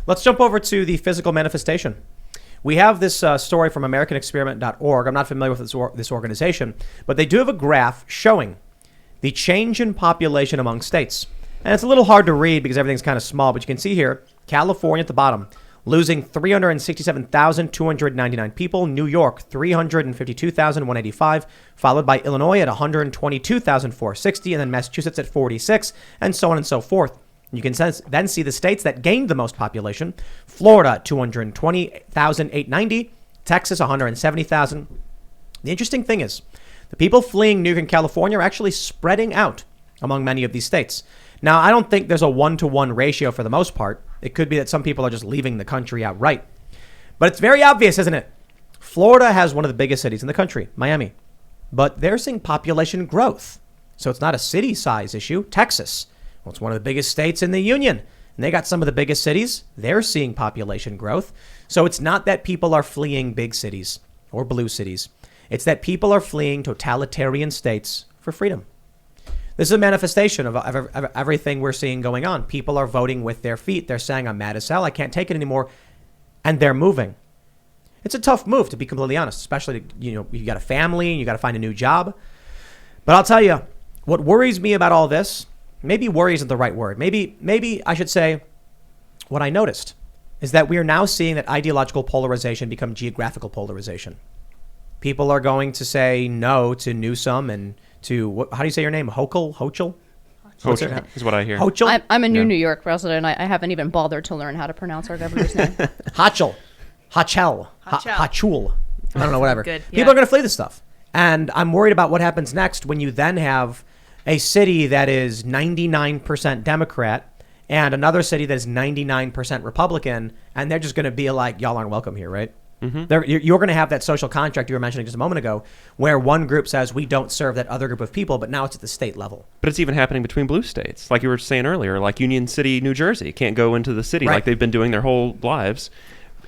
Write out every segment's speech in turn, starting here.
Let's jump over to the physical manifestation. We have this story from AmericanExperiment.org. I'm not familiar with this organization, but they do have a graph showing the change in population among states. And it's a little hard to read because everything's kind of small, but you can see here, California at the bottom, losing 367,299 people. New York, 352,185, followed by Illinois at 122,460, and then Massachusetts at 46, and so on and so forth. You can then see the states that gained the most population. Florida, 220,890. Texas, 170,000. The interesting thing is, the people fleeing New York and California are actually spreading out among many of these states. Now, I don't think there's a 1-to-1 ratio for the most part. It could be that some people are just leaving the country outright. But it's very obvious, isn't it? Florida has one of the biggest cities in the country, Miami. But they're seeing population growth. So it's not a city size issue. Texas, well, it's one of the biggest states in the union. And they got some of the biggest cities. They're seeing population growth. So it's not that people are fleeing big cities or blue cities. It's that people are fleeing totalitarian states for freedom. This is a manifestation of everything we're seeing going on. People are voting with their feet. They're saying, I'm mad as hell. I can't take it anymore. And they're moving. It's a tough move, to be completely honest, especially, you got a family and you got to find a new job. But I'll tell you, what worries me about all this, maybe worry isn't the right word. Maybe I should say what I noticed is that we are now seeing that ideological polarization become geographical polarization. People are going to say no to Newsom and to, how do you say your name? Hochul is what I hear. Hochul? I'm a New York resident. I haven't even bothered to learn how to pronounce our governor's name. Hachel. Hachul. I don't know, whatever. Good, yeah. People are going to flee this stuff. And I'm worried about what happens next when you then have a city that is 99% Democrat and another city that is 99% Republican. And they're just going to be like, y'all aren't welcome here, right? Mm-hmm. You're going to have that social contract you were mentioning just a moment ago where one group says we don't serve that other group of people, but now it's at the state level. But it's even happening between blue states. Like you were saying earlier, like Union City, New Jersey can't go into the city like they've been doing their whole lives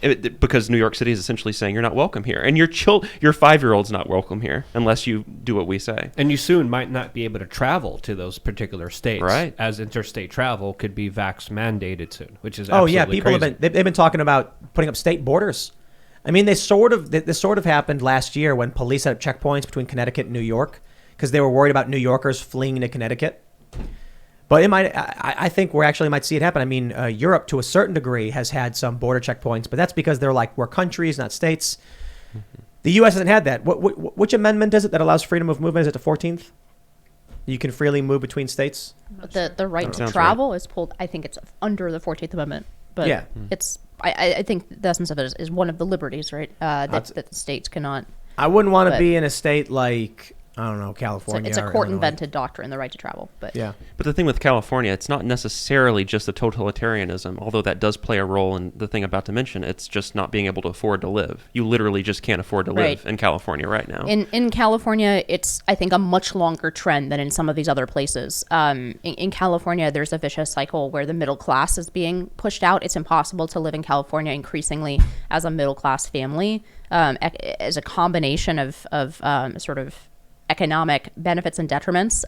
because New York City is essentially saying you're not welcome here. And your 5-year-old's not welcome here unless you do what we say. And you soon might not be able to travel to those particular states. Right. As interstate travel could be vax mandated soon, which is absolutely people crazy. they've been talking about putting up state borders. I mean, this sort of happened last year when police set up checkpoints between Connecticut and New York because they were worried about New Yorkers fleeing into Connecticut. But I think we actually might see it happen. I mean, Europe to a certain degree has had some border checkpoints, but that's because they're like, we're countries, not states. Mm-hmm. The U.S. hasn't had that. Which amendment is it that allows freedom of movement? Is it the 14th? You can freely move between states? The right to travel is pulled, I think it's under the 14th Amendment. But yeah. It's... I think the essence of it is one of the liberties, right? That the states cannot. I wouldn't want to be in a state like, I don't know, California. It's a court-invented doctrine, the right to travel. But yeah. But the thing with California, it's not necessarily just the totalitarianism, although that does play a role in the thing I'm about to mention. It's just not being able to afford to live. You literally just can't afford to live in California right now. In California, it's, I think, a much longer trend than in some of these other places. In California, there's a vicious cycle where the middle class is being pushed out. It's impossible to live in California increasingly as a middle-class family, as a combination of sort of economic benefits and detriments.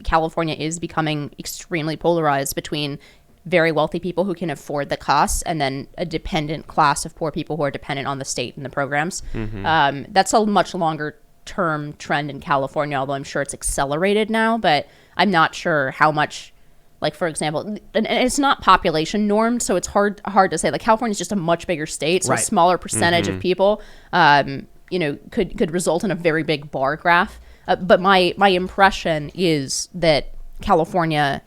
California is becoming extremely polarized between very wealthy people who can afford the costs and then a dependent class of poor people who are dependent on the state and the programs. Mm-hmm. That's a much longer term trend in California, although I'm sure it's accelerated now, but I'm not sure how much, like, for example, and it's not population normed, so it's hard to say. Like, California's just a much bigger state, so a smaller percentage of people, could result in a very big bar graph. But my impression is that California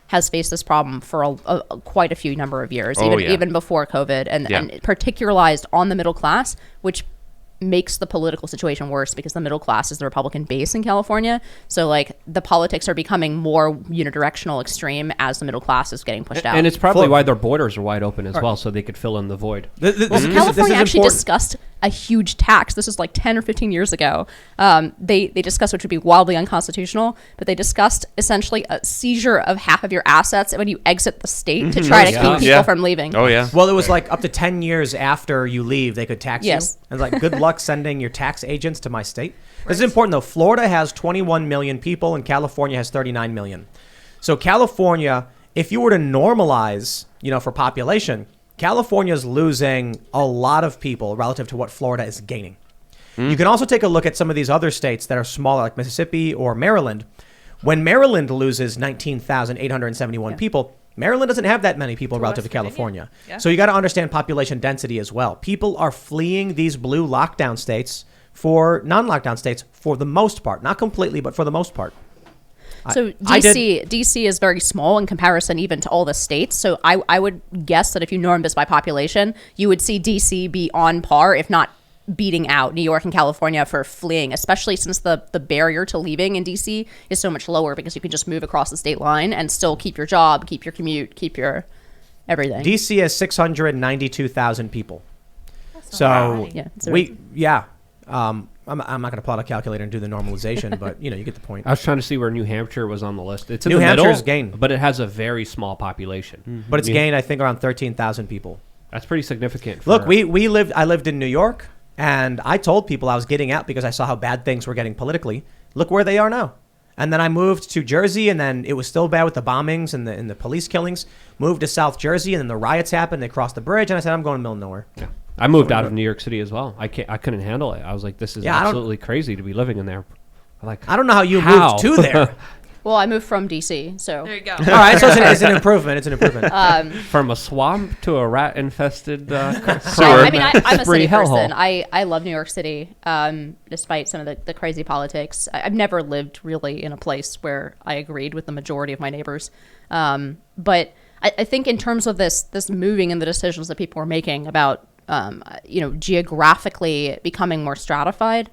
has faced this problem for quite a few number of years, even before COVID, and particularized on the middle class, which makes the political situation worse because the middle class is the Republican base in California. So like the politics are becoming more unidirectional extreme as the middle class is getting pushed out. And it's probably why their borders are wide open as well, so they could fill in the void. California actually discussed a huge tax. This is like 10 or 15 years ago. They discussed, which would be wildly unconstitutional, but they discussed essentially a seizure of half of your assets when you exit the state to try to keep people from leaving. Oh, yeah. Well, it was like up to 10 years after you leave, they could tax you. And like, good luck sending your tax agents to my state. This is important, though. Florida has 21 million people and California has 39 million. So California, if you were to normalize, for population, California is losing a lot of people relative to what Florida is gaining. You can also take a look at some of these other states that are smaller, like Mississippi or Maryland. When Maryland loses 19,871 people, Maryland doesn't have that many people relative to California. Yeah. So you got to understand population density as well. People are fleeing these blue lockdown states for non-lockdown states for the most part. Not completely, but for the most part. So DC is very small in comparison even to all the states. So I would guess that if you norm this by population, you would see DC be on par, if not beating out New York and California for fleeing, especially since the barrier to leaving in DC is so much lower because you can just move across the state line and still keep your job, keep your commute, keep your everything. DC has 692,000 people. So I'm not going to pull out a calculator and do the normalization, but you get the point. I was trying to see where New Hampshire was on the list. It's in New the Hampshire's middle, gained, but it has a very small population. But it's gained, I think, around 13,000 people. That's pretty significant. Look, I lived in New York, and I told people I was getting out because I saw how bad things were getting politically. Look where they are now. And then I moved to Jersey, and then it was still bad with the bombings and the police killings. Moved to South Jersey, and then the riots happened. They crossed the bridge, and I said, I'm going to the middle of nowhere. Yeah. I moved out of New York City as well. I couldn't handle it. I was like, this is absolutely crazy to be living in there. I don't know how you moved to there. Well, I moved from DC, so there you go. All right, so it's an improvement. It's an improvement. From a swamp to a rat-infested sewer. I mean, I'm a city person. I love New York City, despite some of the crazy politics. I've never lived really in a place where I agreed with the majority of my neighbors. But I think in terms of this moving and the decisions that people are making about geographically becoming more stratified,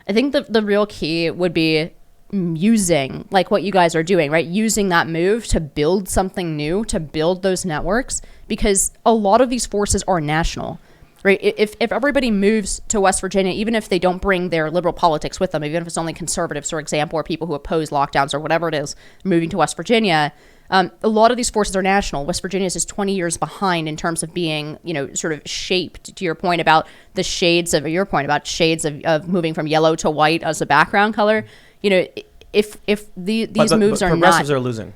I think the real key would be using, like what you guys are doing, right? Using that move to build something new, to build those networks, because a lot of these forces are national, right? If everybody moves to West Virginia, even if they don't bring their liberal politics with them, even if it's only conservatives, for example, or people who oppose lockdowns or whatever it is, moving to West Virginia, a lot of these forces are national. West Virginia is just 20 years behind in terms of being, sort of shaped, to your point about the shades of moving from yellow to white as a background color. If these moves are not, progressives are losing.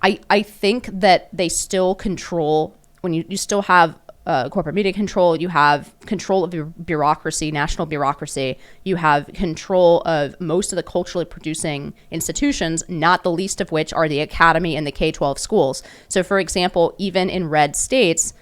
I think that they still control, when you still have corporate media control, you have control of your bureaucracy, national bureaucracy, you have control of most of the culturally producing institutions, not the least of which are the academy and the K-12 schools. So for example, even in red states,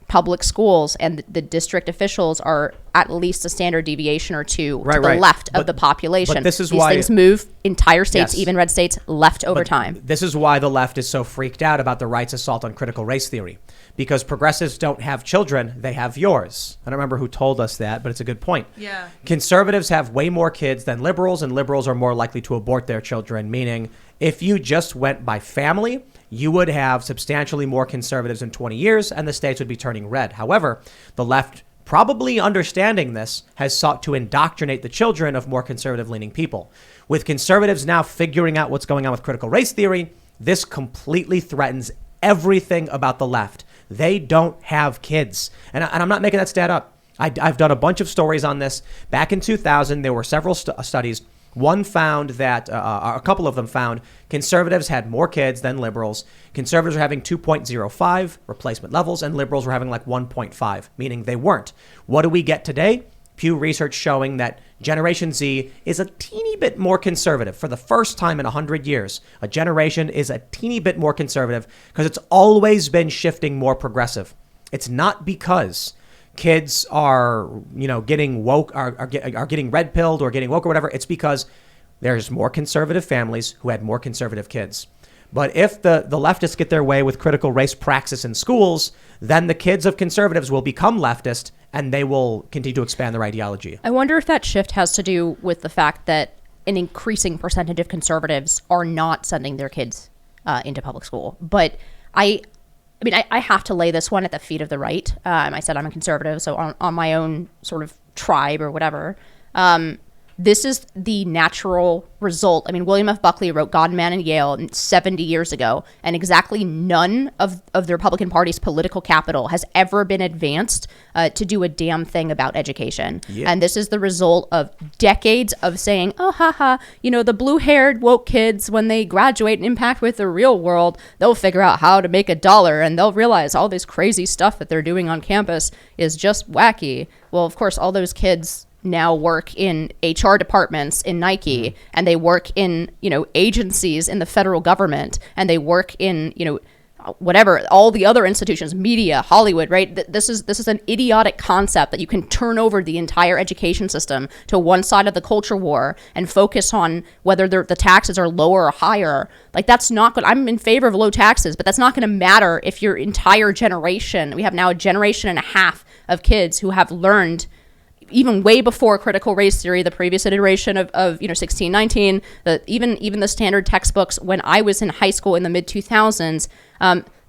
public schools and the district officials are at least a standard deviation or two to the left of the population. But this is These why things move entire states, even red states, left over time. This is why the left is so freaked out about the right's assault on critical race theory, because progressives don't have children, they have yours. I don't remember who told us that, but it's a good point. Yeah. Conservatives have way more kids than liberals, and liberals are more likely to abort their children, meaning if you just went by family, you would have substantially more conservatives in 20 years, and the states would be turning red. However, the left, probably understanding this, has sought to indoctrinate the children of more conservative-leaning people. With conservatives now figuring out what's going on with critical race theory, this completely threatens everything about the left. They don't have kids. And I'm not making that stat up. I've done a bunch of stories on this. Back in 2000, there were several studies. One found that, a couple of them found, conservatives had more kids than liberals. Conservatives were having 2.05 replacement levels, and liberals were having like 1.5, meaning they weren't. What do we get today? Pew Research showing that Generation Z is a teeny bit more conservative. For the first time in 100 years, a generation is a teeny bit more conservative because it's always been shifting more progressive. It's not because kids are, getting woke, are getting red pilled or getting woke or whatever. It's because there's more conservative families who had more conservative kids. But if the leftists get their way with critical race praxis in schools, then the kids of conservatives will become leftist and they will continue to expand their ideology. I wonder if that shift has to do with the fact that an increasing percentage of conservatives are not sending their kids into public school. But I have to lay this one at the feet of the right. I said I'm a conservative, so on my own sort of tribe or whatever. This is the natural result. I mean, William F. Buckley wrote God, Man, and Yale 70 years ago, and exactly none of the Republican Party's political capital has ever been advanced to do a damn thing about education. Yeah. And this is the result of decades of saying, oh, haha, the blue-haired woke kids, when they graduate and impact with the real world, they'll figure out how to make $1, and they'll realize all this crazy stuff that they're doing on campus is just wacky. Well, of course, all those kids now work in HR departments in Nike, and they work in, agencies in the federal government, and they work in, whatever, all the other institutions, media, Hollywood, right? This is an idiotic concept that you can turn over the entire education system to one side of the culture war and focus on whether the taxes are lower or higher. Like, that's not good. I'm in favor of low taxes, but that's not going to matter if your entire generation, we have now a generation and a half of kids who have learned, even way before critical race theory, the previous iteration of 1619, even the standard textbooks when I was in high school in the mid 2000s,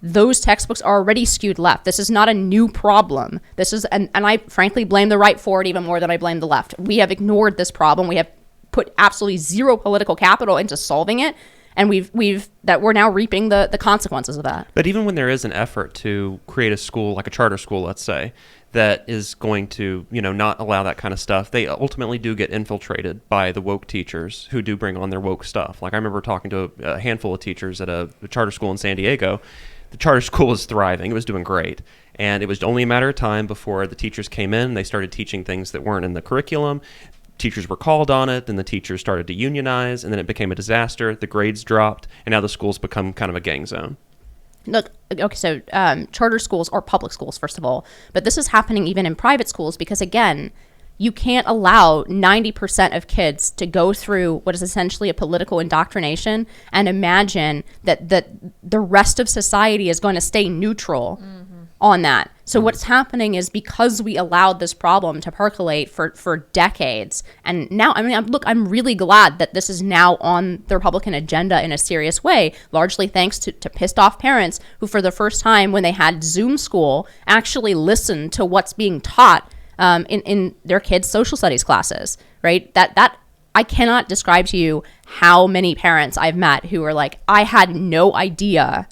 those textbooks are already skewed left. This is not a new problem. This is, and I frankly blame the right for it even more than I blame the left. We have ignored this problem. We have put absolutely zero political capital into solving it, and we're now reaping the consequences of that. But even when there is an effort to create a school, like a charter school, let's say, that is going to, not allow that kind of stuff, they ultimately do get infiltrated by the woke teachers who do bring on their woke stuff. Like, I remember talking to a handful of teachers at a charter school in San Diego. The charter school was thriving. It was doing great. And it was only a matter of time before the teachers came in. They started teaching things that weren't in the curriculum. Teachers were called on it. Then the teachers started to unionize. And then it became a disaster. The grades dropped. And now the school's become kind of a gang zone. Look, okay, so charter schools are public schools, first of all, but this is happening even in private schools because, again, you can't allow 90% of kids to go through what is essentially a political indoctrination and imagine that the rest of society is going to stay neutral on that. So what's happening is, because we allowed this problem to percolate for decades, and now, I'm really glad that this is now on the Republican agenda in a serious way, largely thanks to pissed off parents who, for the first time when they had Zoom school, actually listened to what's being taught in their kids' social studies classes, right? That I cannot describe to you how many parents I've met who are like, I had no idea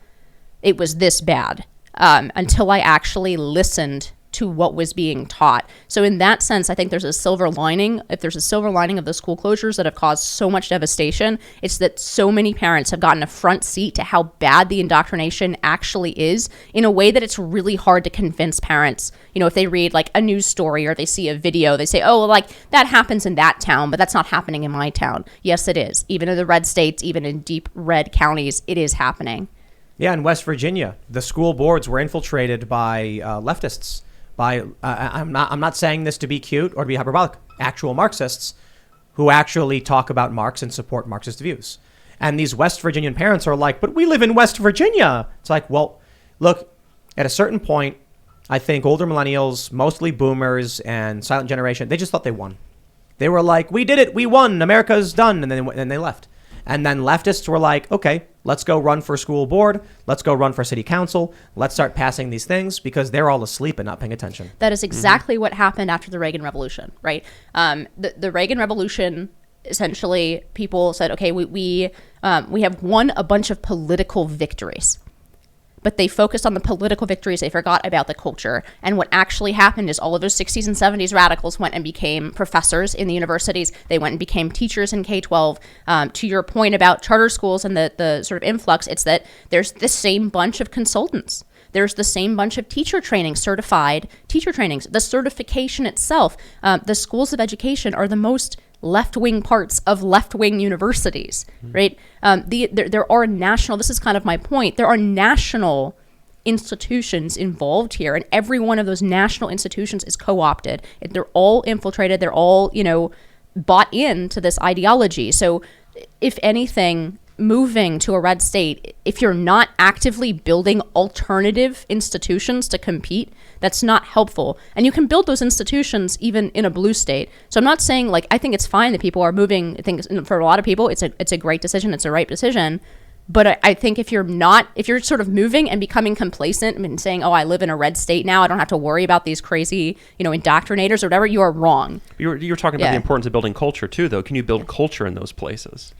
it was this bad. Until I actually listened to what was being taught. So in that sense, I think there's a silver lining. If there's a silver lining of the school closures that have caused so much devastation, it's that so many parents have gotten a front seat to how bad the indoctrination actually is, in a way that it's really hard to convince parents. If they read like a news story or they see a video, they say, oh, well, like that happens in that town, but that's not happening in my town. Yes, it is. Even in the red states, even in deep red counties, it is happening. Yeah, in West Virginia, the school boards were infiltrated by leftists. I'm not saying this to be cute or to be hyperbolic. Actual Marxists who actually talk about Marx and support Marxist views. And these West Virginian parents are like, but we live in West Virginia. It's like, well, look, at a certain point, I think older millennials, mostly boomers and silent generation, they just thought they won. They were like, we did it, we won, America's done, and then they left. And then leftists were like, okay, let's go run for school board. Let's go run for city council. Let's start passing these things, because they're all asleep and not paying attention. That is exactly what happened after the Reagan Revolution, right? The Reagan Revolution, essentially, people said, okay, we have won a bunch of political victories. But they focused on the political victories. They forgot about the culture. And what actually happened is all of those 60s and 70s radicals went and became professors in the universities. They went and became teachers in K-12. To your point about charter schools and the sort of influx, it's that there's the same bunch of consultants. There's the same bunch of teacher training, certified teacher trainings. The certification itself, the schools of education are the most left-wing parts of left-wing universities, right? There are national, this is kind of my point, there are national institutions involved here, and every one of those national institutions is co-opted. They're all infiltrated, they're all, bought into this ideology. So if anything, moving to a red state, if you're not actively building alternative institutions to compete, that's not helpful. And you can build those institutions even in a blue state. So I'm not saying, I think it's fine that people are moving. I think for a lot of people, it's a great decision. It's a right decision. But I think if you're sort of moving and becoming complacent and saying, oh, I live in a red state now, I don't have to worry about these crazy, indoctrinators or whatever, you are wrong. You're talking about the importance of building culture too, though. Can you build culture in those places?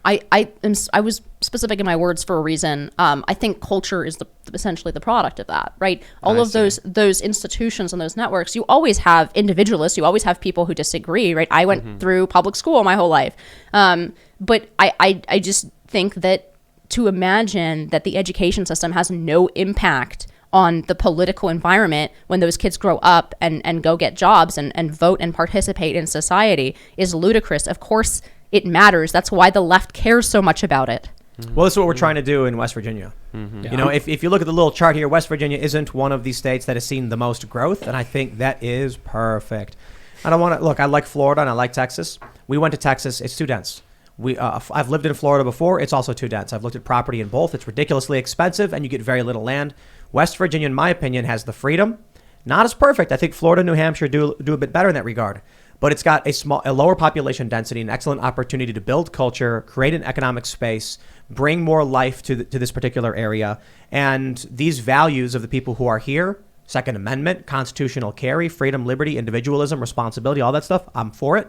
I was specific in my words for a reason. I think culture is essentially the product of that, right? All of those institutions and those networks, you always have individualists, you always have people who disagree, right? I went through public school my whole life. But I just think that to imagine that the education system has no impact on the political environment when those kids grow up and go get jobs and vote and participate in society is ludicrous. Of course, it matters. That's why the left cares so much about it. Well, this is what we're trying to do in West Virginia. Yeah. If you look at the little chart here, West Virginia isn't one of these states that has seen the most growth, and I think that is perfect. I don't want to look. I like Florida and I like Texas. We went to Texas. It's too dense. I've lived in Florida before. It's also too dense. I've looked at property in both. It's ridiculously expensive, and you get very little land. West Virginia, in my opinion, has the freedom. Not as perfect. I think Florida and New Hampshire do a bit better in that regard. But it's got a lower population density, an excellent opportunity to build culture, create an economic space, bring more life to this particular area. And these values of the people who are here, Second Amendment, constitutional carry, freedom, liberty, individualism, responsibility, all that stuff, I'm for it.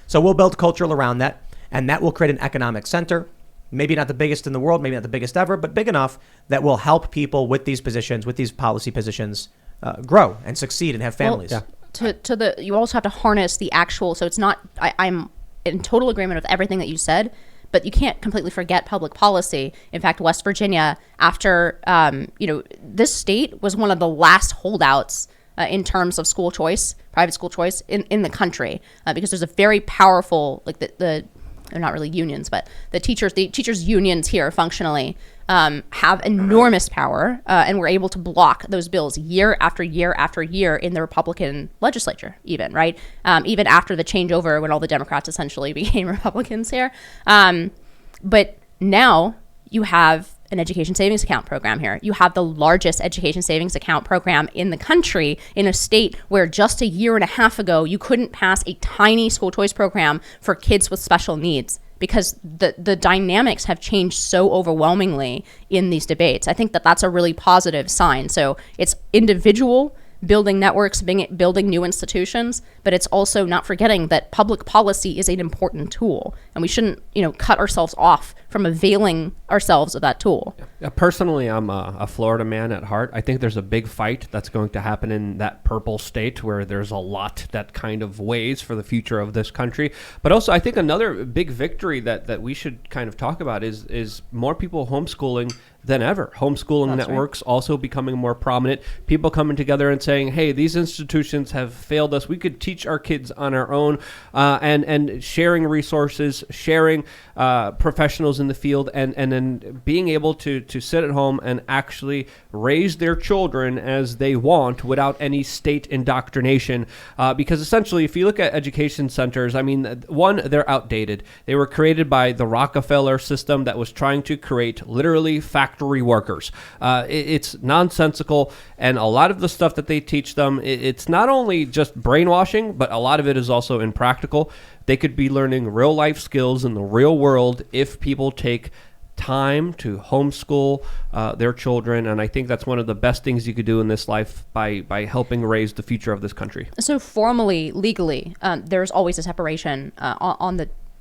So we'll build culture around that. And that will create an economic center, maybe not the biggest in the world, maybe not the biggest ever, but big enough that will help people with these positions, with these policy positions, grow and succeed and have families. Well, yeah. You also have to harness the actual. So it's not. I'm in total agreement with everything that you said, but you can't completely forget public policy. In fact, West Virginia, after this state was one of the last holdouts in terms of school choice, private school choice in the country, because there's a very powerful they're not really unions, but the teachers unions here functionally have enormous power and were able to block those bills year after year after year in the Republican legislature, even, right? Even after the changeover when all the Democrats essentially became Republicans here. But now you have an education savings account program here. You have the largest education savings account program in the country in a state where just a year and a half ago, you couldn't pass a tiny school choice program for kids with special needs because the dynamics have changed so overwhelmingly in these debates. I think that that's a really positive sign. So it's individual building networks, building new institutions, but it's also not forgetting that public policy is an important tool, and we shouldn't, cut ourselves off from availing ourselves of that tool. Yeah, personally, I'm a Florida man at heart. I think there's a big fight that's going to happen in that purple state where there's a lot that kind of weighs for the future of this country. But also, I think another big victory that we should kind of talk about is more people homeschooling than ever. Homeschooling networks also becoming more prominent. People coming together and saying, hey, these institutions have failed us. We could teach our kids on our own, and sharing resources, sharing professionals in the field, and then being able to sit at home and actually raise their children as they want without any state indoctrination. Because essentially, if you look at education centers, I mean, one, they're outdated. They were created by the Rockefeller system that was trying to create literally factory workers. It's nonsensical, and a lot of the stuff that they teach them, it's not only just brainwashing, but a lot of it is also impractical. They could be learning real life skills in the real world if people take time to homeschool their children, and I think that's one of the best things you could do in this life by helping raise the future of this country. So formally, legally, there's always a separation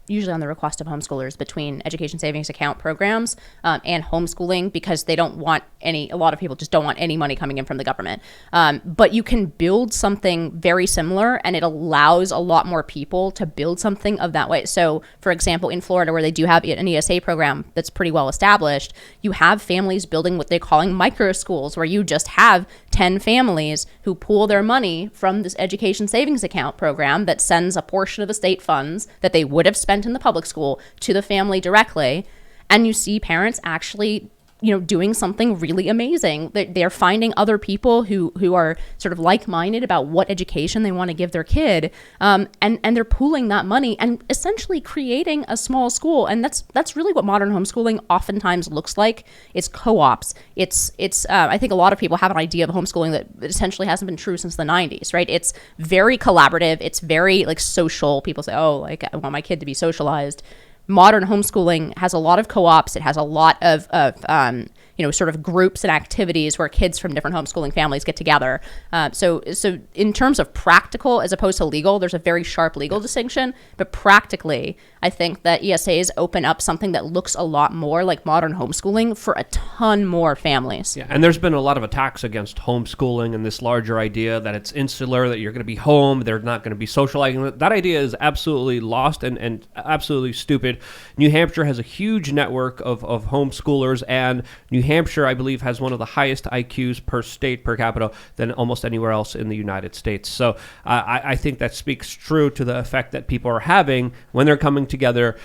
usually on the request of homeschoolers between education savings account programs and homeschooling, because they don't want a lot of people just don't want any money coming in from the government. But you can build something very similar, and it allows a lot more people to build something of that way. So for example, in Florida, where they do have an ESA program that's pretty well established, you have families building what they're calling micro schools, where you just have 10 families who pool their money from this education savings account program that sends a portion of the state funds that they would have spent in the public school to the family directly. And you see parents actually doing something really amazing. They're finding other people who are sort of like-minded about what education they want to give their kid, and they're pooling that money and essentially creating a small school. And that's really what modern homeschooling oftentimes looks like. It's co-ops. It's I think a lot of people have an idea of homeschooling that essentially hasn't been true since the 90s, right? It's very collaborative. It's very social. People say, oh, I want my kid to be socialized. modern homeschooling has a lot of co-ops. It has a lot of sort of groups and activities where kids from different homeschooling families get together. So in terms of practical as opposed to legal, there's a very sharp legal distinction. But practically, I think that ESAs open up something that looks a lot more like modern homeschooling for a ton more families. Yeah, and there's been a lot of attacks against homeschooling and this larger idea that it's insular, that you're going to be home, they're not going to be socializing. That idea is absolutely lost and absolutely stupid. New Hampshire has a huge network of homeschoolers, and New Hampshire, I believe, has one of the highest IQs per state per capita than almost anywhere else in the United States. So I think that speaks true to the effect that people are having when they're coming together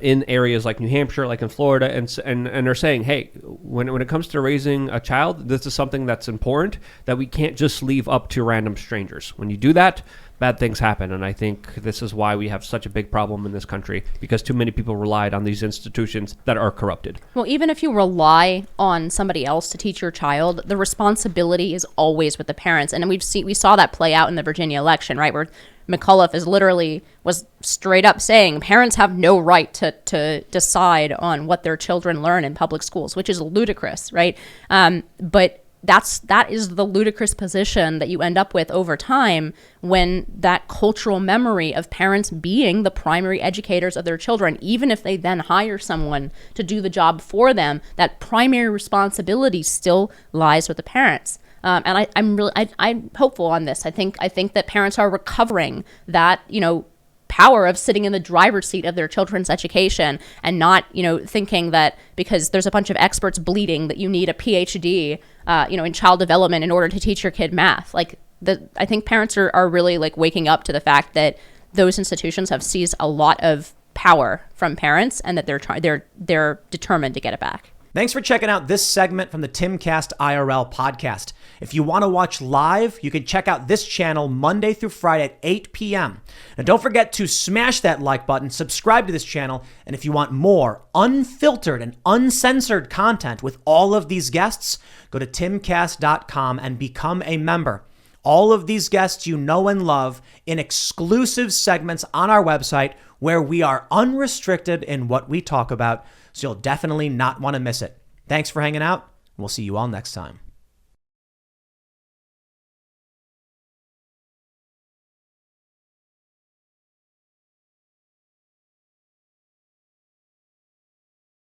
in areas like New Hampshire, like in Florida, and they're saying, hey, when it comes to raising a child, this is something that's important that we can't just leave up to random strangers. When you do that, bad things happen. And I think this is why we have such a big problem in this country, because too many people relied on these institutions that are corrupted. Well, even if you rely on somebody else to teach your child, the responsibility is always with the parents. And we saw that play out in the Virginia election, right, where McAuliffe was straight up saying parents have no right to decide on what their children learn in public schools, which is ludicrous, right? But that is the ludicrous position that you end up with over time when that cultural memory of parents being the primary educators of their children, even if they then hire someone to do the job for them, that primary responsibility still lies with the parents. And I'm hopeful on this. I think that parents are recovering that, power of sitting in the driver's seat of their children's education and not, thinking that because there's a bunch of experts bleeding that you need a PhD, in child development in order to teach your kid math. I think parents are really waking up to the fact that those institutions have seized a lot of power from parents and that they're determined to get it back. Thanks for checking out this segment from the Timcast IRL podcast. If you want to watch live, you can check out this channel Monday through Friday at 8 p.m. And don't forget to smash that like button, subscribe to this channel, and if you want more unfiltered and uncensored content with all of these guests, go to timcast.com and become a member. All of these guests you know and love in exclusive segments on our website where we are unrestricted in what we talk about, so you'll definitely not want to miss it. Thanks for hanging out. We'll see you all next time.